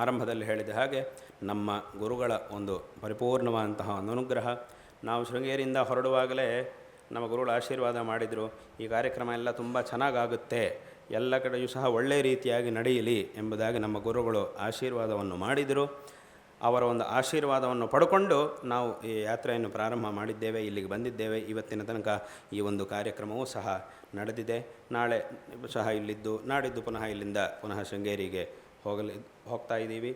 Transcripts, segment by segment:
ಆರಂಭದಲ್ಲಿ ಹೇಳಿದ ಹಾಗೆ ನಮ್ಮ ಗುರುಗಳ ಒಂದು ಪರಿಪೂರ್ಣವಾದಂತಹ ಒಂದು ಅನುಗ್ರಹ. ನಾವು ಶೃಂಗೇರಿಯಿಂದ ಹೊರಡುವಾಗಲೇ ನಮ್ಮ ಗುರುಗಳು ಆಶೀರ್ವಾದ ಮಾಡಿದರು, ಈ ಕಾರ್ಯಕ್ರಮ ಎಲ್ಲ ತುಂಬ ಚೆನ್ನಾಗಾಗುತ್ತೆ, ಎಲ್ಲ ಕಡೆಯೂ ಸಹ ಒಳ್ಳೆಯ ರೀತಿಯಾಗಿ ನಡೆಯಲಿ ಎಂಬುದಾಗಿ ನಮ್ಮ ಗುರುಗಳು ಆಶೀರ್ವಾದವನ್ನು ಮಾಡಿದರು. ಅವರ ಒಂದು ಆಶೀರ್ವಾದವನ್ನು ಪಡ್ಕೊಂಡು ನಾವು ಈ ಯಾತ್ರೆಯನ್ನು ಪ್ರಾರಂಭ ಮಾಡಿದ್ದೇವೆ, ಇಲ್ಲಿಗೆ ಬಂದಿದ್ದೇವೆ. ಇವತ್ತಿನ ತನಕ ಈ ಒಂದು ಕಾರ್ಯಕ್ರಮವೂ ಸಹ ನಡೆದಿದೆ. ನಾಳೆ ಸಹ ಇಲ್ಲಿದ್ದು, ನಾಡಿದ್ದು ಪುನಃ ಶೃಂಗೇರಿಗೆ ಹೋಗ್ತಾ ಇದ್ದೀವಿ.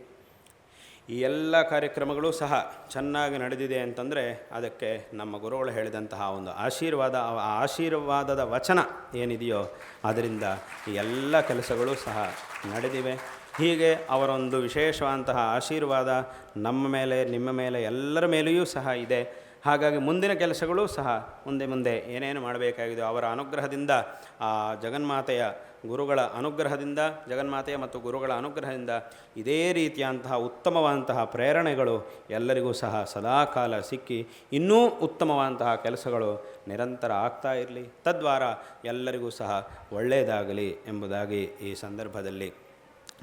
ಈ ಎಲ್ಲ ಕಾರ್ಯಕ್ರಮಗಳು ಸಹ ಚೆನ್ನಾಗಿ ನಡೆದಿದೆ ಅಂತಂದರೆ ಅದಕ್ಕೆ ನಮ್ಮ ಗುರುಗಳು ಹೇಳಿದಂತಹ ಒಂದು ಆಶೀರ್ವಾದ, ಆ ಆಶೀರ್ವಾದದ ವಚನ ಏನಿದೆಯೋ ಅದರಿಂದ ಈ ಎಲ್ಲ ಕೆಲಸಗಳು ಸಹ ನಡೆದಿವೆ. ಹೀಗೆ ಅವರೊಂದು ವಿಶೇಷವಾದಂತಹ ಆಶೀರ್ವಾದ ನಮ್ಮ ಮೇಲೆ, ನಿಮ್ಮ ಮೇಲೆ, ಎಲ್ಲರ ಮೇಲೆಯೂ ಸಹ ಇದೆ. ಹಾಗಾಗಿ ಮುಂದಿನ ಕೆಲಸಗಳು ಸಹ ಮುಂದೆ ಏನೇನು ಮಾಡಬೇಕಾಗಿದೆ ಅವರ ಅನುಗ್ರಹದಿಂದ, ಆ ಜಗನ್ಮಾತೆಯ ಗುರುಗಳ ಅನುಗ್ರಹದಿಂದ, ಜಗನ್ಮಾತೆಯ ಮತ್ತು ಗುರುಗಳ ಅನುಗ್ರಹದಿಂದ ಇದೇ ರೀತಿಯಂತಹ ಉತ್ತಮವಾದಂತಹ ಪ್ರೇರಣೆಗಳು ಎಲ್ಲರಿಗೂ ಸಹ ಸದಾಕಾಲ ಸಿಕ್ಕಿ ಇನ್ನೂ ಉತ್ತಮವಾದಂತಹ ಕೆಲಸಗಳು ನಿರಂತರ ಆಗ್ತಾ ಇರಲಿ, ತದ್ವಾರ ಎಲ್ಲರಿಗೂ ಸಹ ಒಳ್ಳೆಯದಾಗಲಿ ಎಂಬುದಾಗಿ ಈ ಸಂದರ್ಭದಲ್ಲಿ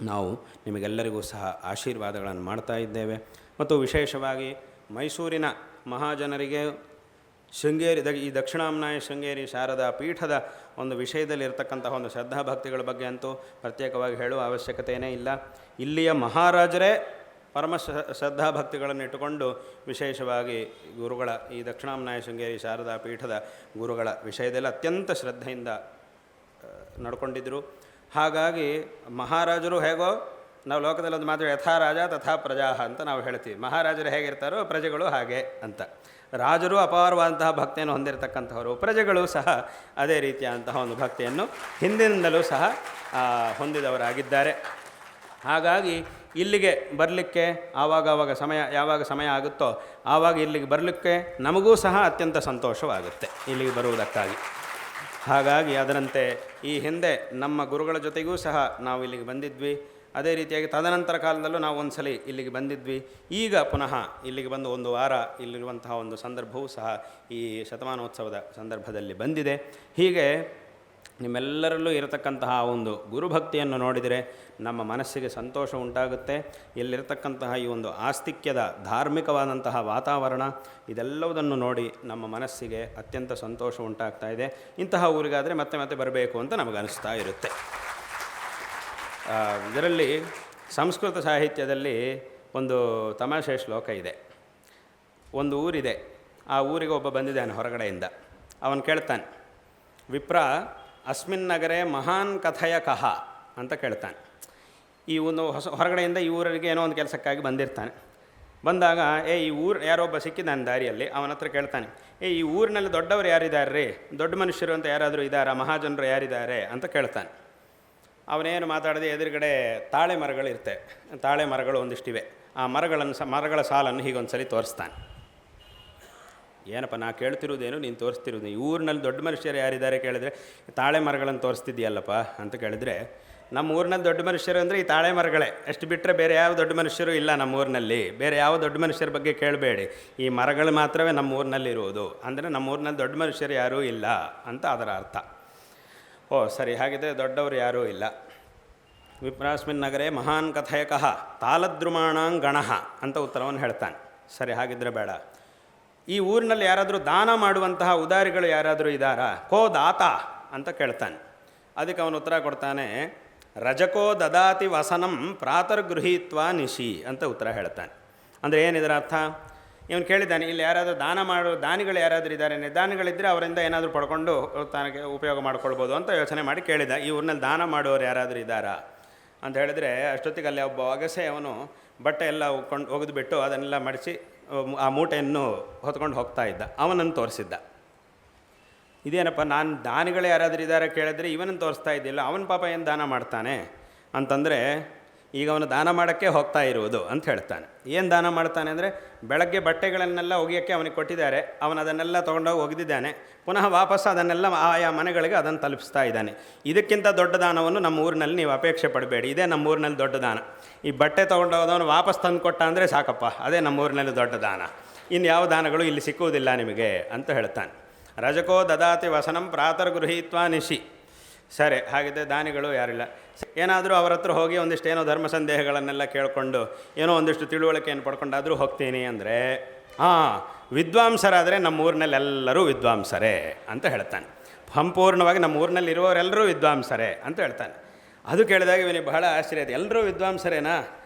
ನಾವು ನಿಮಗೆಲ್ಲರಿಗೂ ಸಹ ಆಶೀರ್ವಾದಗಳನ್ನು ಮಾಡ್ತಾ ಇದ್ದೇವೆ. ಮತ್ತು ವಿಶೇಷವಾಗಿ ಮೈಸೂರಿನ ಮಹಾಜನರಿಗೆ ಶೃಂಗೇರಿ ಈ ದಕ್ಷಿಣಾಮ್ನಾಯ ಶೃಂಗೇರಿ ಶಾರದಾ ಪೀಠದ ಒಂದು ವಿಷಯದಲ್ಲಿರ್ತಕ್ಕಂತಹ ಒಂದು ಶ್ರದ್ಧಾಭಕ್ತಿಗಳ ಬಗ್ಗೆ ಅಂತೂ ಪ್ರತ್ಯೇಕವಾಗಿ ಹೇಳುವ ಅವಶ್ಯಕತೆಯೇ ಇಲ್ಲ. ಇಲ್ಲಿಯ ಮಹಾರಾಜರೇ ಪರಮ ಶ್ರದ್ಧಾಭಕ್ತಿಗಳನ್ನು ಇಟ್ಟುಕೊಂಡು ವಿಶೇಷವಾಗಿ ಗುರುಗಳ ಈ ದಕ್ಷಿಣಾಮ್ನಾಯ ಶೃಂಗೇರಿ ಶಾರದಾ ಪೀಠದ ಗುರುಗಳ ವಿಷಯದಲ್ಲಿ ಅತ್ಯಂತ ಶ್ರದ್ಧೆಯಿಂದ ನಡ್ಕೊಂಡಿದ್ದರು. ಹಾಗಾಗಿ ಮಹಾರಾಜರು ಹೇಗೋ, ನಾವು ಲೋಕದಲ್ಲಿ ಒಂದು ಮಾತು ಯಥಾ ರಾಜ ತಥಾ ಪ್ರಜಾ ಅಂತ ನಾವು ಹೇಳ್ತೀವಿ. ಮಹಾರಾಜರು ಹೇಗಿರ್ತಾರೋ ಪ್ರಜೆಗಳು ಹಾಗೆ ಅಂತ. ರಾಜರು ಅಪಾರವಾದಂತಹ ಭಕ್ತಿಯನ್ನು ಹೊಂದಿರತಕ್ಕಂಥವರು, ಪ್ರಜೆಗಳು ಸಹ ಅದೇ ರೀತಿಯಾದಂತಹ ಒಂದು ಭಕ್ತಿಯನ್ನು ಹಿಂದಿನಿಂದಲೂ ಸಹ ಹೊಂದಿದವರಾಗಿದ್ದಾರೆ. ಹಾಗಾಗಿ ಇಲ್ಲಿಗೆ ಬರಲಿಕ್ಕೆ ಯಾವಾಗ ಸಮಯ ಆಗುತ್ತೋ ಆವಾಗ ಇಲ್ಲಿಗೆ ಬರಲಿಕ್ಕೆ ನಮಗೂ ಸಹ ಅತ್ಯಂತ ಸಂತೋಷವಾಗುತ್ತೆ ಇಲ್ಲಿಗೆ ಬರುವುದಕ್ಕಾಗಿ. ಹಾಗಾಗಿ ಅದರಂತೆ ಈ ಹಿಂದೆ ನಮ್ಮ ಗುರುಗಳ ಜೊತೆಗೂ ಸಹ ನಾವು ಇಲ್ಲಿಗೆ ಬಂದಿದ್ವಿ. ಅದೇ ರೀತಿಯಾಗಿ ತದನಂತರ ಕಾಲದಲ್ಲೂ ನಾವು ಒಂದು ಸಲ ಇಲ್ಲಿಗೆ ಬಂದಿದ್ವಿ. ಈಗ ಪುನಃ ಇಲ್ಲಿಗೆ ಬಂದು ಒಂದು ವಾರ ಇಲ್ಲಿರುವಂತಹ ಒಂದು ಸಂದರ್ಭವೂ ಸಹ ಈ ಶತಮಾನೋತ್ಸವದ ಸಂದರ್ಭದಲ್ಲಿ ಬಂದಿದೆ. ಹೀಗೆ ನಿಮ್ಮೆಲ್ಲರಲ್ಲೂ ಇರತಕ್ಕಂತಹ ಒಂದು ಗುರುಭಕ್ತಿಯನ್ನು ನೋಡಿದರೆ ನಮ್ಮ ಮನಸ್ಸಿಗೆ ಸಂತೋಷ ಉಂಟಾಗುತ್ತೆ. ಇಲ್ಲಿರತಕ್ಕಂತಹ ಈ ಒಂದು ಆಸ್ತಿಕ್ಯದ ಧಾರ್ಮಿಕವಾದಂತಹ ವಾತಾವರಣ ಇದೆಲ್ಲವುದನ್ನು ನೋಡಿ ನಮ್ಮ ಮನಸ್ಸಿಗೆ ಅತ್ಯಂತ ಸಂತೋಷ ಉಂಟಾಗ್ತಾ ಇದೆ. ಇಂತಹ ಊರಿಗಾದರೆ ಮತ್ತೆ ಮತ್ತೆ ಬರಬೇಕು ಅಂತ ನಮಗನಿಸ್ತಾ ಇರುತ್ತೆ. ಇದರಲ್ಲಿ ಸಂಸ್ಕೃತ ಸಾಹಿತ್ಯದಲ್ಲಿ ಒಂದು ತಮಾಷೆ ಶ್ಲೋಕ ಇದೆ. ಒಂದು ಊರಿದೆ, ಆ ಊರಿಗೆ ಒಬ್ಬ ಬಂದಿದ್ದಾನೆ ಹೊರಗಡೆಯಿಂದ. ಅವನು ಕೇಳ್ತಾನೆ, ವಿಪ್ರ ಅಸ್ಮಿನ್ ನಗರೆ ಮಹಾನ್ ಕಥೆಯ ಕಹ ಅಂತ ಕೇಳ್ತಾನೆ. ಈ ಒಂದು ಹೊರಗಡೆಯಿಂದ ಈ ಊರಿಗೆ ಏನೋ ಒಂದು ಕೆಲಸಕ್ಕಾಗಿ ಬಂದಿರ್ತಾನೆ. ಬಂದಾಗ ಈ ಊರು ಯಾರೊಬ್ಬ ಸಿಕ್ಕಿದ್ದಾನೆ ದಾರಿಯಲ್ಲಿ, ಅವನ ಹತ್ರ ಕೇಳ್ತಾನೆ, ಈ ಊರಿನಲ್ಲಿ ದೊಡ್ಡವರು ಯಾರಿದ್ದಾರೆ ರೀ, ದೊಡ್ಡ ಮನುಷ್ಯರು ಅಂತ ಯಾರಾದರೂ ಇದ್ದಾರಾ, ಮಹಾಜನರು ಯಾರಿದ್ದಾರೆ ಅಂತ ಕೇಳ್ತಾನೆ. ಅವನೇನು ಮಾತಾಡದೆ ಎದುರುಗಡೆ ತಾಳೆ ಮರಗಳಿರ್ತವೆ, ತಾಳೆ ಮರಗಳು ಒಂದಿಷ್ಟಿವೆ. ಆ ಮರಗಳ ಸಾಲನ್ನು ಹೀಗೊಂದ್ಸಲಿ ತೋರಿಸ್ತಾನೆ. ಏನಪ್ಪ ನಾ ಕೇಳ್ತಿರೋದೇನು, ನೀನು ತೋರಿಸ್ತಿರೋದು, ಈ ಊರಿನಲ್ಲಿ ದೊಡ್ಡ ಮನುಷ್ಯರು ಯಾರಿದ್ದಾರೆ ಕೇಳಿದ್ರೆ ತಾಳೆ ಮರಗಳನ್ನು ತೋರಿಸ್ತಿದ್ದೀಯಲ್ಲಪ್ಪ ಅಂತ ಕೇಳಿದ್ರೆ, ನಮ್ಮ ಊರಿನಲ್ಲಿ ದೊಡ್ಡ ಮನುಷ್ಯರು ಅಂದರೆ ಈ ತಾಳೆ ಮರಗಳೇ, ಎಷ್ಟು ಬಿಟ್ಟರೆ ಬೇರೆ ಯಾವ ದೊಡ್ಡ ಮನುಷ್ಯರು ಇಲ್ಲ ನಮ್ಮ ಊರಿನಲ್ಲಿ, ಬೇರೆ ಯಾವ ದೊಡ್ಡ ಮನುಷ್ಯರ ಬಗ್ಗೆ ಕೇಳಬೇಡಿ, ಈ ಮರಗಳು ಮಾತ್ರವೇ ನಮ್ಮ ಊರಿನಲ್ಲಿ ಇರುವುದು, ಅಂದರೆ ನಮ್ಮ ಊರಿನಲ್ಲಿ ದೊಡ್ಡ ಮನುಷ್ಯರು ಯಾರೂ ಇಲ್ಲ ಅಂತ ಅದರ ಅರ್ಥ. ಓ ಸರಿ, ಹಾಗಿದ್ದರೆ ದೊಡ್ಡವರು ಯಾರೂ ಇಲ್ಲ. ವಿಪ್ರಾಸ್ಮಿನ್ ನಗರೆ ಮಹಾನ್ ಕಥಯಕಃ ತಾಲದ್ರುಮಾಣಾಂಗಣಃ ಅಂತ ಉತ್ತರವನ್ನು ಹೇಳ್ತಾನೆ. ಸರಿ, ಹಾಗಿದ್ದರೆ ಬೇಡ, ಈ ಊರಿನಲ್ಲಿ ಯಾರಾದರೂ ದಾನ ಮಾಡುವಂತಹ ಉದಾರಿಗಳು ಯಾರಾದರೂ ಇದ್ದಾರಾ, ಕೋ ದಾತ ಅಂತ ಕೇಳ್ತಾನೆ. ಅದಕ್ಕೆ ಅವನು ಉತ್ತರ ಕೊಡ್ತಾನೆ, ರಜಕೋ ದದಾತಿ ವಸನಂ ಪ್ರಾತರ್ಗೃಹೀತ್ವ ನಿಶಿ ಅಂತ ಉತ್ತರ ಹೇಳ್ತಾನೆ. ಅಂದರೆ ಏನಿದರ ಅರ್ಥ? ಇವನು ಕೇಳಿದ್ದಾನೆ, ಇಲ್ಲಿ ಯಾರಾದರೂ ದಾನಿಗಳು ಯಾರಾದರೂ ಇದ್ದಾರೆ, ದಾನಿಗಳಿದ್ದರೆ ಅವರಿಂದ ಏನಾದರೂ ಪಡ್ಕೊಂಡು ತನಗೆ ಉಪಯೋಗ ಮಾಡ್ಕೊಳ್ಬೋದು ಅಂತ ಯೋಚನೆ ಮಾಡಿ ಕೇಳಿದ. ಈ ಊರಿನಲ್ಲಿ ದಾನ ಮಾಡುವವರು ಯಾರಾದರೂ ಇದ್ದಾರಾ ಅಂತ ಹೇಳಿದರೆ, ಅಷ್ಟೊತ್ತಿಗೆ ಅಲ್ಲಿ ಒಬ್ಬ ಅಗಸೆ ಅವನು ಬಟ್ಟೆ ಎಲ್ಲ ಒಗೆದುಬಿಟ್ಟು ಅದನ್ನೆಲ್ಲ ಮಡಿಸಿ ಆ ಮೂಟೆಯನ್ನು ಹೊತ್ಕೊಂಡು ಹೋಗ್ತಾ ಇದ್ದ. ಅವನನ್ನು ತೋರಿಸಿದ್ದ. ಇದೇನಪ್ಪ, ನಾನು ದಾನಿಗಳು ಯಾರಾದರೂ ಇದ್ದಾರೆ ಕೇಳಿದ್ರೆ ಇವನನ್ನು ತೋರಿಸ್ತಾ ಇದ್ದಿಲ್ಲ, ಅವನ ಪಾಪ ಏನು ದಾನ ಮಾಡ್ತಾನೆ ಅಂತಂದರೆ, ಈಗ ಅವನು ದಾನ ಮಾಡೋಕ್ಕೆ ಹೋಗ್ತಾ ಇರುವುದು ಅಂತ ಹೇಳ್ತಾನೆ. ಏನು ದಾನ ಮಾಡ್ತಾನೆ ಅಂದರೆ, ಬೆಳಗ್ಗೆ ಬಟ್ಟೆಗಳನ್ನೆಲ್ಲ ಒಗೆಯೋಕ್ಕೆ ಅವನಿಗೆ ಕೊಟ್ಟಿದ್ದಾರೆ, ಅವನು ಅದನ್ನೆಲ್ಲ ತೊಗೊಂಡೋಗಿ ಒಗೆದಿದ್ದಾನೆ, ಪುನಃ ವಾಪಸ್ ಅದನ್ನೆಲ್ಲ ಆಯಾ ಮನೆಗಳಿಗೆ ಅದನ್ನು ತಲುಪಿಸ್ತಾ ಇದ್ದಾನೆ. ಇದಕ್ಕಿಂತ ದೊಡ್ಡ ದಾನವನ್ನು ನಮ್ಮ ಊರಿನಲ್ಲಿ ನೀವು ಅಪೇಕ್ಷೆ ಪಡಬೇಡಿ, ಇದೇ ನಮ್ಮ ಊರಿನಲ್ಲಿ ದೊಡ್ಡ ದಾನ. ಈ ಬಟ್ಟೆ ತೊಗೊಂಡೋದವನು ವಾಪಸ್ ತಂದು ಕೊಟ್ಟ ಅಂದರೆ ಸಾಕಪ್ಪ, ಅದೇ ನಮ್ಮ ಊರಿನಲ್ಲಿ ದೊಡ್ಡ ದಾನ, ಇನ್ನು ಯಾವ ದಾನಗಳು ಇಲ್ಲಿ ಸಿಕ್ಕುವುದಿಲ್ಲ ನಿಮಗೆ ಅಂತ ಹೇಳ್ತಾನೆ. ರಜಕೋ ದದಾತಿ ವಸನಂ ಪ್ರಾತರ್ಗೃಹೀತ್ವ ನಿಶಿ. ಸರಿ, ಹಾಗಿದ್ದರೆ ದಾನಿಗಳು ಯಾರಿಲ್ಲ. ಏನಾದರೂ ಅವ್ರ ಹತ್ರ ಹೋಗಿ ಒಂದಿಷ್ಟು ಏನೋ ಧರ್ಮ ಸಂದೇಹಗಳನ್ನೆಲ್ಲ ಕೇಳಿಕೊಂಡು ಏನೋ ಒಂದಿಷ್ಟು ತಿಳುವಳಿಕೆಯನ್ನು ಪಡ್ಕೊಂಡಾದರೂ ಹೋಗ್ತೀನಿ ಅಂದರೆ, ವಿದ್ವಾಂಸರಾದರೆ ನಮ್ಮ ಊರಿನಲ್ಲಿ ಎಲ್ಲರೂ ವಿದ್ವಾಂಸರೇ ಅಂತ ಹೇಳ್ತಾನೆ. ಸಂಪೂರ್ಣವಾಗಿ ನಮ್ಮ ಊರಿನಲ್ಲಿ ಇರುವವರೆಲ್ಲರೂ ವಿದ್ವಾಂಸರೇ ಅಂತ ಹೇಳ್ತಾನೆ. ಅದು ಕೇಳಿದಾಗ ಇವನಿಗೆ ಬಹಳ ಆಶ್ಚರ್ಯ ಇದೆ. ಎಲ್ಲರೂ ವಿದ್ವಾಂಸರೇನಾ?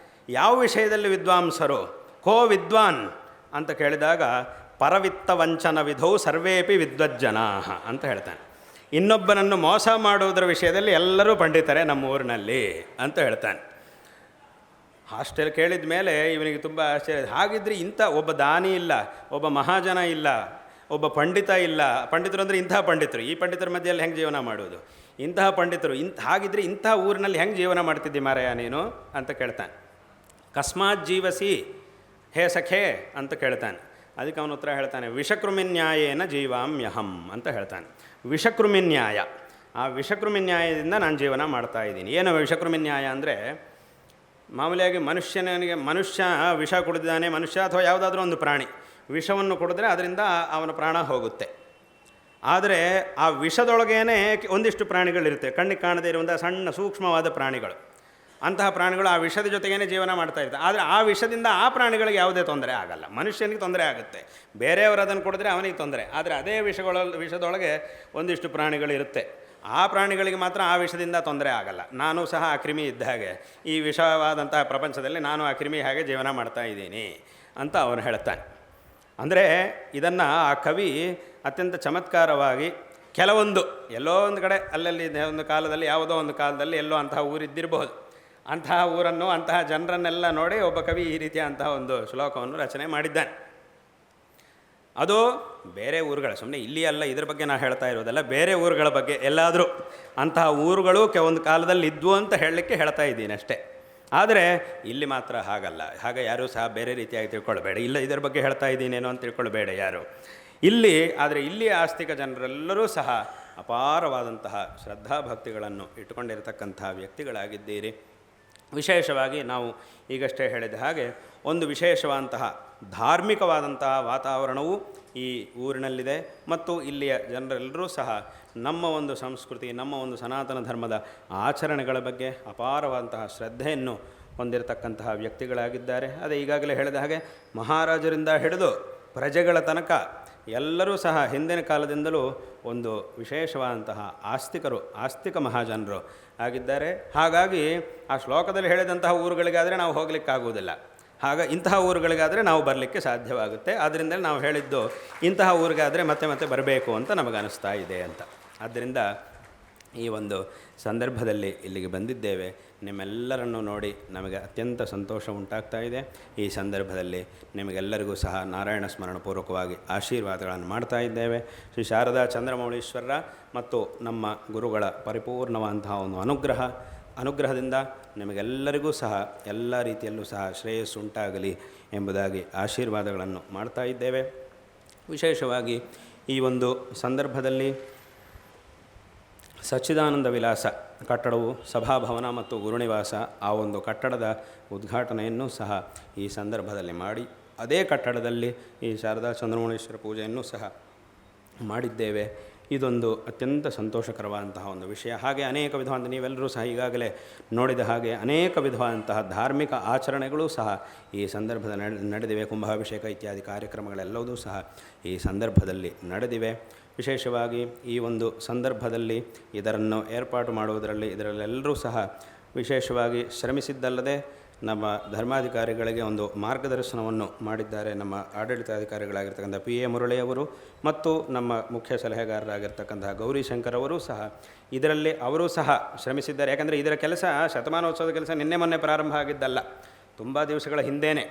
ಯಾವ ವಿಷಯದಲ್ಲಿ ವಿದ್ವಾಂಸರು? ಕೋ ವಿದ್ವಾನ್ ಅಂತ ಕೇಳಿದಾಗ, ಪರವಿತ್ತ ವಂಚನ ವಿಧೌ ಸರ್ವೇಪಿ ವಿದ್ವಜ್ಜನಾ ಅಂತ ಹೇಳ್ತಾನೆ. ಇನ್ನೊಬ್ಬನನ್ನು ಮೋಸ ಮಾಡುವುದರ ವಿಷಯದಲ್ಲಿ ಎಲ್ಲರೂ ಪಂಡಿತರೇ ನಮ್ಮ ಊರಿನಲ್ಲಿ ಅಂತ ಹೇಳ್ತಾನೆ. ಅಷ್ಟೆಲ್ಲ ಕೇಳಿದ ಮೇಲೆ ಇವನಿಗೆ ತುಂಬ ಆಶ್ಚರ್ಯ. ಹಾಗಿದ್ರೆ ಇಂಥ ಒಬ್ಬ ದಾನಿ ಇಲ್ಲ, ಒಬ್ಬ ಮಹಾಜನ ಇಲ್ಲ, ಒಬ್ಬ ಪಂಡಿತ ಇಲ್ಲ. ಪಂಡಿತರು ಅಂದರೆ ಇಂತಹ ಪಂಡಿತರು, ಈ ಪಂಡಿತರ ಮಧ್ಯೆಯಲ್ಲಿ ಹೆಂಗೆ ಜೀವನ ಮಾಡುವುದು? ಇಂತಹ ಪಂಡಿತರು ಹಾಗಿದ್ರೆ ಇಂಥ ಊರಿನಲ್ಲಿ ಹೆಂಗೆ ಜೀವನ ಮಾಡ್ತಿದ್ದಿ ಮಾರಾಯ ನೀನು ಅಂತ ಕೇಳ್ತಾನೆ. ಕಸ್ಮಾತ್ ಜೀವಸಿ ಹೇ ಸಖೇ ಅಂತ ಕೇಳ್ತಾನೆ. ಅದಕ್ಕೆ ಅವನ ಉತ್ತರ ಹೇಳ್ತಾನೆ, ವಿಷಕೃಮಿನ್ಯಾಯೇನ ಜೀವಾಮ್ಯಹಂ ಅಂತ ಹೇಳ್ತಾನೆ. ವಿಷಕೃಮಿನ್ಯಾಯ, ಆ ವಿಷಕೃಮಿನ್ಯಾಯದಿಂದ ನಾನು ಜೀವನ ಮಾಡ್ತಾಯಿದ್ದೀನಿ. ಏನು ವಿಷಕೃಮಿನ್ಯಾಯ ಅಂದರೆ, ಮಾಮೂಲಿಯಾಗಿ ಮನುಷ್ಯ ವಿಷ ಕುಡಿದಿದ್ದಾನೆ, ಮನುಷ್ಯ ಅಥವಾ ಯಾವುದಾದ್ರೂ ಒಂದು ಪ್ರಾಣಿ ವಿಷವನ್ನು ಕುಡಿದ್ರೆ ಅದರಿಂದ ಅವನ ಪ್ರಾಣ ಹೋಗುತ್ತೆ. ಆದರೆ ಆ ವಿಷದೊಳಗೇನೆ ಒಂದಿಷ್ಟು ಪ್ರಾಣಿಗಳಿರುತ್ತೆ, ಕಣ್ಣಿಗೆ ಕಾಣದೇ ಇರುವಂಥ ಸಣ್ಣ ಸೂಕ್ಷ್ಮವಾದ ಪ್ರಾಣಿಗಳು. ಅಂತಹ ಪ್ರಾಣಿಗಳು ಆ ವಿಷದ ಜೊತೆಗೇ ಜೀವನ ಮಾಡ್ತಾ ಇರ್ತವೆ. ಆದರೆ ಆ ವಿಷದಿಂದ ಆ ಪ್ರಾಣಿಗಳಿಗೆ ಯಾವುದೇ ತೊಂದರೆ ಆಗಲ್ಲ. ಮನುಷ್ಯನಿಗೆ ತೊಂದರೆ ಆಗುತ್ತೆ, ಬೇರೆಯವರು ಅದನ್ನು ಕುಡಿದ್ರೆ ಅವನಿಗೆ ತೊಂದರೆ. ಆದರೆ ಅದೇ ವಿಷದೊಳಗೆ ಒಂದಿಷ್ಟು ಪ್ರಾಣಿಗಳಿರುತ್ತೆ, ಆ ಪ್ರಾಣಿಗಳಿಗೆ ಮಾತ್ರ ಆ ವಿಷದಿಂದ ತೊಂದರೆ ಆಗಲ್ಲ. ನಾನು ಸಹ ಆ ಕ್ರಿಮಿ ಇದ್ದ ಹಾಗೆ, ಈ ವಿಷವಾದಂತಹ ಪ್ರಪಂಚದಲ್ಲಿ ನಾನು ಆ ಕ್ರಿಮಿ ಹಾಗೆ ಜೀವನ ಮಾಡ್ತಾ ಇದ್ದೀನಿ ಅಂತ ಅವನು ಹೇಳ್ತಾನೆ. ಅಂದರೆ ಇದನ್ನು ಆ ಕವಿ ಅತ್ಯಂತ ಚಮತ್ಕಾರವಾಗಿ ಕೆಲವೊಂದು ಎಲ್ಲೋ ಒಂದು ಕಡೆ ಅಲ್ಲಲ್ಲಿ ಒಂದು ಕಾಲದಲ್ಲಿ ಯಾವುದೋ ಒಂದು ಕಾಲದಲ್ಲಿ ಎಲ್ಲೋ ಅಂತಹ ಊರಿದ್ದಿರಬಹುದು, ಅಂತಹ ಊರನ್ನು ಅಂತಹ ಜನರನ್ನೆಲ್ಲ ನೋಡಿ ಒಬ್ಬ ಕವಿ ಈ ರೀತಿಯ ಅಂತಹ ಒಂದು ಶ್ಲೋಕವನ್ನು ರಚನೆ ಮಾಡಿದ್ದಾನೆ. ಅದು ಬೇರೆ ಊರುಗಳ, ಸುಮ್ಮನೆ ಇಲ್ಲಿ ಅಲ್ಲ, ಇದ್ರ ಬಗ್ಗೆ ನಾನು ಹೇಳ್ತಾ ಇರೋದಲ್ಲ, ಬೇರೆ ಊರುಗಳ ಬಗ್ಗೆ ಎಲ್ಲಾದರೂ ಅಂತಹ ಊರುಗಳು ಒಂದು ಕಾಲದಲ್ಲಿ ಇದ್ವು ಅಂತ ಹೇಳಲಿಕ್ಕೆ ಹೇಳ್ತಾ ಇದ್ದೀನಿ ಅಷ್ಟೇ. ಆದರೆ ಇಲ್ಲಿ ಮಾತ್ರ ಹಾಗಲ್ಲ. ಹಾಗೆ ಯಾರೂ ಸಹ ಬೇರೆ ರೀತಿಯಾಗಿ ತಿಳ್ಕೊಳ್ಬೇಡ, ಇಲ್ಲ ಇದರ ಬಗ್ಗೆ ಹೇಳ್ತಾ ಇದ್ದೀನೇನೋ ಅಂತ ತಿಳ್ಕೊಳ್ಬೇಡ ಯಾರು ಇಲ್ಲಿ. ಆದರೆ ಇಲ್ಲಿ ಆಸ್ತಿಕ ಜನರೆಲ್ಲರೂ ಸಹ ಅಪಾರವಾದಂತಹ ಶ್ರದ್ಧಾಭಕ್ತಿಗಳನ್ನು ಇಟ್ಟುಕೊಂಡಿರತಕ್ಕಂತಹ ವ್ಯಕ್ತಿಗಳಾಗಿದ್ದೀರಿ. ವಿಶೇಷವಾಗಿ ನಾವು ಈಗಷ್ಟೇ ಹೇಳಿದ ಹಾಗೆ ಒಂದು ವಿಶೇಷವಾದಂತಹ ಧಾರ್ಮಿಕವಾದಂತಹ ವಾತಾವರಣವು ಈ ಊರಿನಲ್ಲಿದೆ. ಮತ್ತು ಇಲ್ಲಿಯ ಜನರೆಲ್ಲರೂ ಸಹ ನಮ್ಮ ಒಂದು ಸಂಸ್ಕೃತಿ, ನಮ್ಮ ಒಂದು ಸನಾತನ ಧರ್ಮದ ಆಚರಣೆಗಳ ಬಗ್ಗೆ ಅಪಾರವಾದಂತಹ ಶ್ರದ್ಧೆಯನ್ನು ಹೊಂದಿರತಕ್ಕಂತಹ ವ್ಯಕ್ತಿಗಳಾಗಿದ್ದಾರೆ. ಅದೇ ಈಗಾಗಲೇ ಹೇಳಿದ ಹಾಗೆ ಮಹಾರಾಜರಿಂದ ಹಿಡಿದು ಪ್ರಜೆಗಳ ತನಕ ಎಲ್ಲರೂ ಸಹ ಹಿಂದಿನ ಕಾಲದಿಂದಲೂ ಒಂದು ವಿಶೇಷವಾದಂತಹ ಆಸ್ತಿಕ ಮಹಾಜನರು ಆಗಿದ್ದಾರೆ. ಹಾಗಾಗಿ ಆ ಶ್ಲೋಕದಲ್ಲಿ ಹೇಳಿದಂತಹ ಊರುಗಳಿಗಾದರೆ ನಾವು ಹೋಗಲಿಕ್ಕಾಗುವುದಿಲ್ಲ, ಇಂತಹ ಊರುಗಳಿಗಾದರೆ ನಾವು ಬರಲಿಕ್ಕೆ ಸಾಧ್ಯವಾಗುತ್ತೆ. ಆದ್ದರಿಂದ ನಾವು ಹೇಳಿದ್ದು ಇಂತಹ ಊರಿಗಾದರೆ ಮತ್ತೆ ಮತ್ತೆ ಬರಬೇಕು ಅಂತ ನಮಗನ್ನಿಸ್ತಾ ಇದೆ ಅಂತ. ಆದ್ದರಿಂದ ಈ ಒಂದು ಸಂದರ್ಭದಲ್ಲಿ ಇಲ್ಲಿಗೆ ಬಂದಿದ್ದೇವೆ. ನಿಮ್ಮೆಲ್ಲರನ್ನು ನೋಡಿ ನಮಗೆ ಅತ್ಯಂತ ಸಂತೋಷ ಉಂಟಾಗ್ತಾ ಇದೆ. ಈ ಸಂದರ್ಭದಲ್ಲಿ ನಿಮಗೆಲ್ಲರಿಗೂ ಸಹ ನಾರಾಯಣ ಸ್ಮರಣಪೂರ್ವಕವಾಗಿ ಆಶೀರ್ವಾದಗಳನ್ನು ಮಾಡ್ತಾ ಇದ್ದೇವೆ. ಶ್ರೀ ಶಾರದಾ ಚಂದ್ರಮೌಳೀಶ್ವರರ ಮತ್ತು ನಮ್ಮ ಗುರುಗಳ ಪರಿಪೂರ್ಣವಾದಂತಹ ಒಂದು ಅನುಗ್ರಹದಿಂದ ನಿಮಗೆಲ್ಲರಿಗೂ ಸಹ ಎಲ್ಲ ರೀತಿಯಲ್ಲೂ ಸಹ ಶ್ರೇಯಸ್ಸು ಉಂಟಾಗಲಿ ಎಂಬುದಾಗಿ ಆಶೀರ್ವಾದಗಳನ್ನು ಮಾಡ್ತಾ ಇದ್ದೇವೆ. ವಿಶೇಷವಾಗಿ ಈ ಒಂದು ಸಂದರ್ಭದಲ್ಲಿ ಸಚ್ಚಿದಾನಂದ ವಿಲಾಸ ಕಟ್ಟಡವು ಸಭಾಭವನ ಮತ್ತು ಗುರುನಿವಾಸ, ಆ ಒಂದು ಕಟ್ಟಡದ ಉದ್ಘಾಟನೆಯನ್ನು ಸಹ ಈ ಸಂದರ್ಭದಲ್ಲಿ ಮಾಡಿ, ಅದೇ ಕಟ್ಟಡದಲ್ಲಿ ಈ ಶಾರದಾ ಚಂದ್ರಮೌಳೀಶ್ವರ ಪೂಜೆಯನ್ನು ಸಹ ಮಾಡಿದ್ದೇವೆ. ಇದೊಂದು ಅತ್ಯಂತ ಸಂತೋಷಕರವಾದಂತಹ ಒಂದು ವಿಷಯ. ಹಾಗೆ ಅನೇಕ ವಿಧವಾದ ನೀವೆಲ್ಲರೂ ಸಹ ಈಗಾಗಲೇ ನೋಡಿದ ಹಾಗೆ ಅನೇಕ ವಿಧವಾದಂತಹ ಧಾರ್ಮಿಕ ಆಚರಣೆಗಳು ಸಹ ಈ ಸಂದರ್ಭದಲ್ಲಿ ನಡೆದಿವೆ. ಕುಂಭಾಭಿಷೇಕ ಇತ್ಯಾದಿ ಕಾರ್ಯಕ್ರಮಗಳೆಲ್ಲವೂ ಸಹ ಈ ಸಂದರ್ಭದಲ್ಲಿ ನಡೆದಿವೆ. ವಿಶೇಷವಾಗಿ ಈ ಒಂದು ಸಂದರ್ಭದಲ್ಲಿ ಇದನ್ನು ಏರ್ಪಾಟು ಮಾಡುವುದರಲ್ಲಿ ಇದರಲ್ಲೆಲ್ಲರೂ ಸಹ ವಿಶೇಷವಾಗಿ ಶ್ರಮಿಸಿದ್ದಲ್ಲದೆ ನಮ್ಮ ಧರ್ಮಾಧಿಕಾರಿಗಳಿಗೆ ಒಂದು ಮಾರ್ಗದರ್ಶನವನ್ನು ಮಾಡಿದ್ದಾರೆ. ನಮ್ಮ ಆಡಳಿತಾಧಿಕಾರಿಗಳಾಗಿರ್ತಕ್ಕಂಥ ಪಿ ಎ ಮುರಳಿಯವರು ಮತ್ತು ನಮ್ಮ ಮುಖ್ಯ ಸಲಹೆಗಾರರಾಗಿರ್ತಕ್ಕಂತಹ ಗೌರಿಶಂಕರ್ ಅವರು ಸಹ ಇದರಲ್ಲಿ ಅವರೂ ಸಹ ಶ್ರಮಿಸಿದ್ದಾರೆ. ಯಾಕಂದರೆ ಇದರ ಕೆಲಸ ಶತಮಾನೋತ್ಸವದ ಕೆಲಸ ನಿನ್ನೆ ಮೊನ್ನೆ ಪ್ರಾರಂಭ ಆಗಿದ್ದಲ್ಲ, ತುಂಬ ದಿವಸಗಳ ಹಿಂದೇನೆ,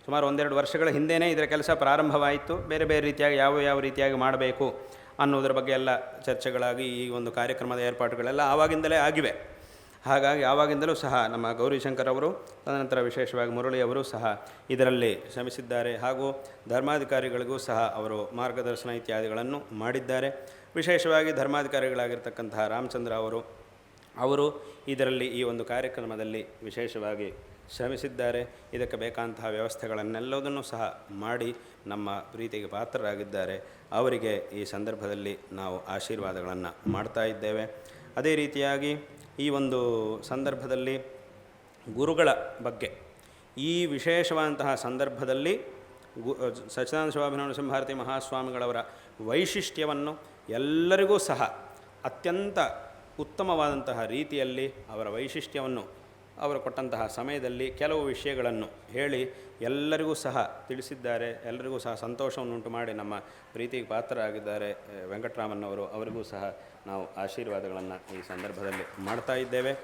ಸುಮಾರು 1-2 ವರ್ಷಗಳ ಹಿಂದೇನೆ ಇದರ ಕೆಲಸ ಪ್ರಾರಂಭವಾಯಿತು. ಬೇರೆ ಬೇರೆ ರೀತಿಯಾಗಿ ಯಾವ ರೀತಿಯಾಗಿ ಮಾಡಬೇಕು ಅನ್ನೋದರ ಬಗ್ಗೆ ಎಲ್ಲ ಚರ್ಚೆಗಳಾಗಿ ಈ ಒಂದು ಕಾರ್ಯಕ್ರಮದ ಏರ್ಪಾಟುಗಳೆಲ್ಲ ಆವಾಗಿಂದಲೇ ಆಗಿವೆ. ಹಾಗಾಗಿ ಆವಾಗಿಂದಲೂ ಸಹ ನಮ್ಮ ಗೌರಿಶಂಕರ್ ಅವರು, ತದನಂತರ ವಿಶೇಷವಾಗಿ ಮುರಳಿಯವರು ಸಹ ಇದರಲ್ಲಿ ಶ್ರಮಿಸಿದ್ದಾರೆ. ಹಾಗೂ ಧರ್ಮಾಧಿಕಾರಿಗಳಿಗೂ ಸಹ ಅವರು ಮಾರ್ಗದರ್ಶನ ಇತ್ಯಾದಿಗಳನ್ನು ಮಾಡಿದ್ದಾರೆ. ವಿಶೇಷವಾಗಿ ಧರ್ಮಾಧಿಕಾರಿಗಳಾಗಿರ್ತಕ್ಕಂತಹ ರಾಮಚಂದ್ರ ಅವರು ಇದರಲ್ಲಿ ಈ ಒಂದು ಕಾರ್ಯಕ್ರಮದಲ್ಲಿ ವಿಶೇಷವಾಗಿ ಶ್ರಮಿಸಿದ್ದಾರೆ. ಇದಕ್ಕೆ ಬೇಕಾದಂತಹ ವ್ಯವಸ್ಥೆಗಳನ್ನೆಲ್ಲದನ್ನು ಸಹ ಮಾಡಿ ನಮ್ಮ ಪ್ರೀತಿಗೆ ಪಾತ್ರರಾಗಿದ್ದಾರೆ. ಅವರಿಗೆ ಈ ಸಂದರ್ಭದಲ್ಲಿ ನಾವು ಆಶೀರ್ವಾದಗಳನ್ನು ಮಾಡ್ತಾ ಇದ್ದೇವೆ. ಅದೇ ರೀತಿಯಾಗಿ ಈ ಒಂದು ಸಂದರ್ಭದಲ್ಲಿ ಗುರುಗಳ ಬಗ್ಗೆ ಈ ವಿಶೇಷವಾದಂತಹ ಸಂದರ್ಭದಲ್ಲಿ ಸಚ್ಚಿದಾನಂದ ಶಿವಾಭಿನವ ನರಸಿಂಹಾರತಿ ಮಹಾಸ್ವಾಮಿಗಳವರ ವೈಶಿಷ್ಟ್ಯವನ್ನು ಎಲ್ಲರಿಗೂ ಸಹ ಅತ್ಯಂತ ಉತ್ತಮವಾದಂತಹ ರೀತಿಯಲ್ಲಿ ಅವರ ವೈಶಿಷ್ಟ್ಯವನ್ನು ಅವರು ಕೊಟ್ಟಂತಹ ಸಮಯದಲ್ಲಿ ಕೆಲವು ವಿಷಯಗಳನ್ನು ಹೇಳಿ ಎಲ್ಲರಿಗೂ ಸಹ ತಿಳಿಸಿದ್ದಾರೆ. ಎಲ್ಲರಿಗೂ ಸಹ ಸಂತೋಷವನ್ನುಂಟು ಮಾಡಿ ನಮ್ಮ ಪ್ರೀತಿಗೆ ಪಾತ್ರರಾಗಿದ್ದಾರೆ ವೆಂಕಟರಾಮನ್ನವರು. ಅವರಿಗೂ ಸಹ ನಾವು ಆಶೀರ್ವಾದಗಳನ್ನು ಈ ಸಂದರ್ಭದಲ್ಲಿ ಮಾಡ್ತಾ ಇದ್ದೇವೆ.